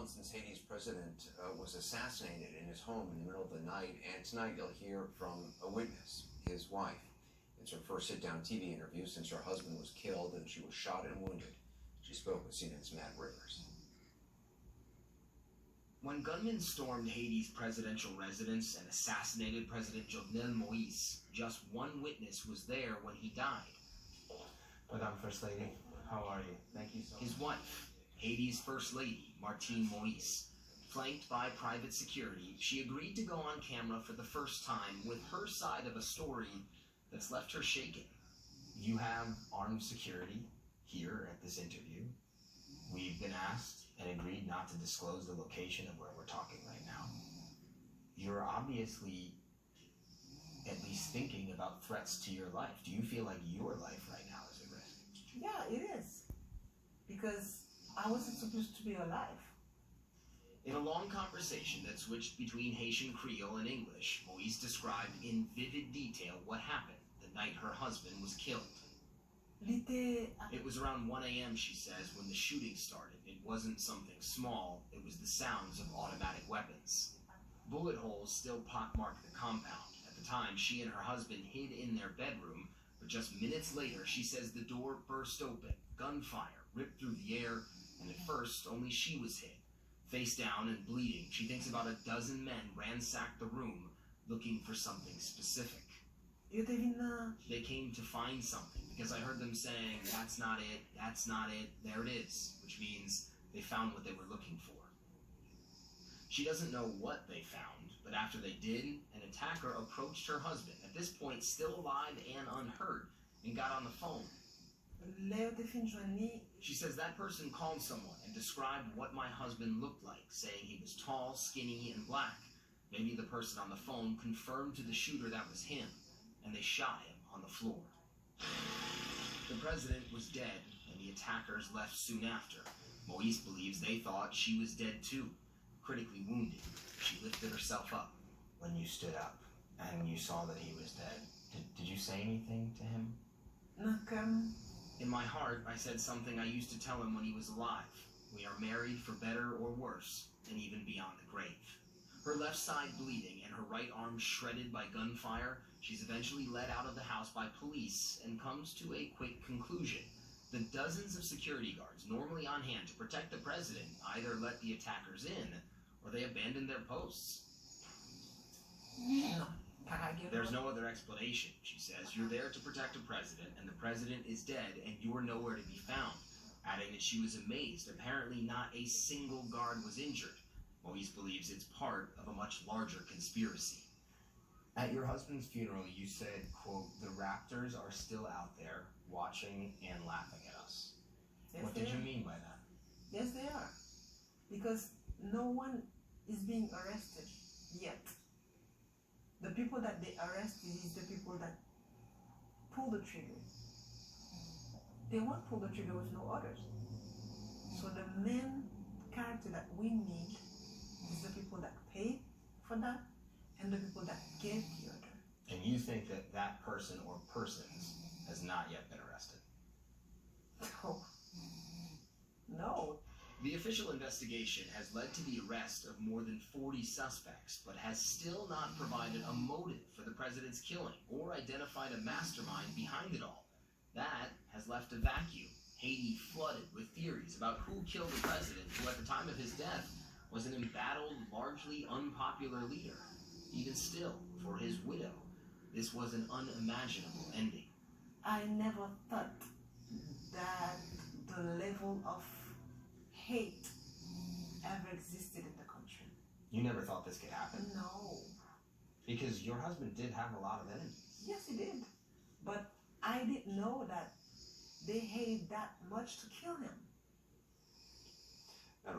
Since Haiti's president was assassinated in his home in the middle of the night, and tonight you'll hear from a witness, his wife. It's her first sit-down TV interview since her husband was killed and she was shot and wounded. She spoke with CNN's Matt Rivers. When gunmen stormed Haiti's presidential residence and assassinated President Jovenel Moïse, just one witness was there when he died. Madame First Lady, how are you? Thank you so much. His wife, Haiti's First Lady, Martine Moïse. Flanked by private security, she agreed to go on camera for the first time with her side of a story that's left her shaken. You have armed security here at this interview. We've been asked and agreed not to disclose the location of where we're talking right now. You're obviously at least thinking about threats to your life. Do you feel like your life right now is at risk? Yeah, it is. Because I wasn't supposed to be alive. In a long conversation that switched between Haitian Creole and English, Moïse described in vivid detail what happened the night her husband was killed. It was around 1 a.m., she says, when the shooting started. It wasn't something small, it was the sounds of automatic weapons. Bullet holes still pockmarked the compound. At the time, she and her husband hid in their bedroom, but just minutes later, she says the door burst open. Gunfire ripped through the air, and at first, only she was hit. Face down and bleeding, she thinks about a dozen men ransacked the room, looking for something specific. They came to find something, because I heard them saying, that's not it, there it is, which means they found what they were looking for. She doesn't know what they found, but after they did, an attacker approached her husband, at this point still alive and unhurt, and got on the phone. She says that person called someone and described what my husband looked like, saying he was tall, skinny, and black. Maybe the person on the phone confirmed to the shooter that was him, and they shot him on the floor. The president was dead, and the attackers left soon after. Moïse believes they thought she was dead too. Critically wounded, she lifted herself up. When you stood up and you saw that he was dead, did you say anything to him? In my heart, I said something I used to tell him when he was alive. We are married for better or worse, and even beyond the grave. Her left side bleeding and her right arm shredded by gunfire, she's eventually led out of the house by police and comes to a quick conclusion. The dozens of security guards normally on hand to protect the president either let the attackers in or they abandoned their posts. There's no other explanation, she says. You're there to protect a president, and the president is dead, and you're nowhere to be found. Adding that she was amazed. Apparently not a single guard was injured. Moïse believes it's part of a much larger conspiracy. At your husband's funeral, you said, quote, "The raptors are still out there watching and laughing at us." Yes, what did you mean by that? Yes, they are. Because no one is being arrested yet. The people that they arrested is the people that pull the trigger. They won't pull the trigger with no orders. So the main character that we need is the people that pay for that and the people that gave the order. And you think that that person or persons has not yet been arrested? No. No. The official investigation has led to the arrest of more than 40 suspects, but has still not provided a motive for the president's killing or identified a mastermind behind it all. That has left a vacuum. Haiti flooded with theories about who killed the president, who at the time of his death was an embattled, largely unpopular leader. Even still, for his widow, this was an unimaginable ending. I never thought that the level of hate ever existed in the country. You never thought this could happen? No. Because your husband did have a lot of enemies. Yes, he did. But I didn't know that they hated that much to kill him.